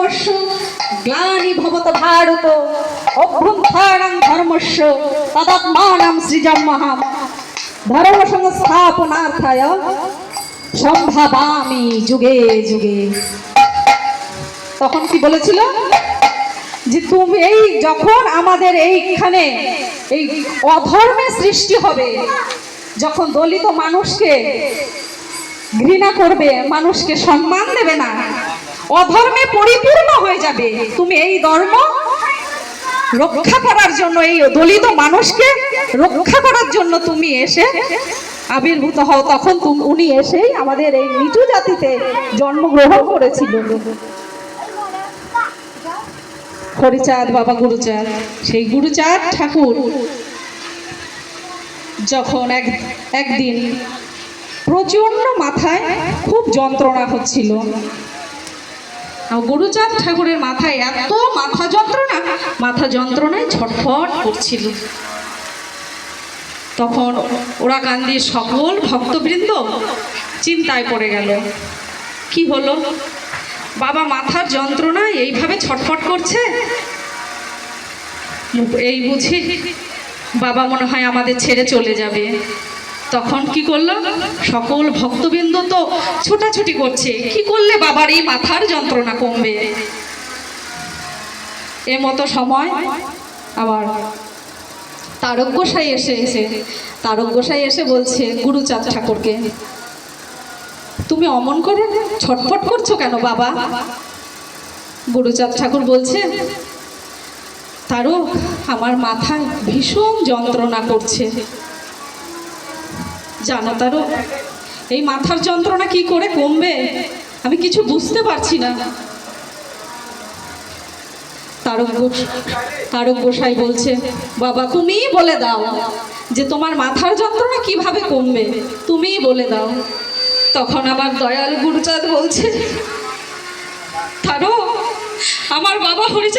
ধর্মস্য গ্লানিভবত ভারত অভ্যন্তরং ধর্মস্য তদাত্মানং সৃজাম্যহম ধর্ম সংস্থাপনার্থায় সম্ভাবামি যুগে যুগে। তখন কি বলেছিল যে তুমি এই যখন আমাদের এইখানে এই অধর্মের সৃষ্টি হবে, যখন দলিত মানুষকে ঘৃণা করবে, মানুষকে সম্মান দেবে না, অধর্মে পরিপূর্ণ হয়ে যাবে, তুমি এই ধর্ম রক্ষা করার জন্য, এই দলিত মানুষকে রক্ষা করার জন্য তুমি এসে আবির্ভূত হও। তখন উনি এসেই আমাদের এই নিচু জাতিতে জন্মগ্রহণ করেছিল। হরিচাঁদ বাবা গুরুচাঁদ, সেই গুরুচাঁদ ঠাকুর যখন একদিন প্রচন্ড মাথায় খুব যন্ত্রণা হচ্ছিল, গুরুচাঁদ ঠাকুরের মাথায় এত মাথা যন্ত্রণায় ছটফট করছিল। তখন ওরা কান্দির সকল ভক্তবৃন্দ চিন্তায় পড়ে গেল, কি হলো, বাবা মাথার যন্ত্রণায় এইভাবে ছটফট করছে, এই বুঝি বাবা মনে হয় আমাদের ছেড়ে চলে যাবে। তখন কি করলো, সকল ভক্তবৃন্দ তো ছোটাছুটি করছে, কি করলে বাবার এই মাথার যন্ত্রণা কমবে। এ মতো সময় আবার তারক গোসাই এসে বলছে গুরুচাঁদ ঠাকুরকে, তুমি অমন করে ছটফট করছো কেন বাবা? গুরুচাঁদ ঠাকুর বলছে, তারক, আমার মাথায় ভীষণ যন্ত্রণা করছে। জানো তারক, এই মাথার যন্ত্রণা কি করে কমবে আমি কিছু বুঝতে পারছি না। তারক গোসাই বলছে, বাবা তুমিই বলে দাও যে তোমার মাথার যন্ত্রণা কিভাবে কমবে, তুমিই বলে দাও। তখন আবার দয়াল গুরুচাঁদ বলছে, তারক, আমার বাবা হরিচাঁদ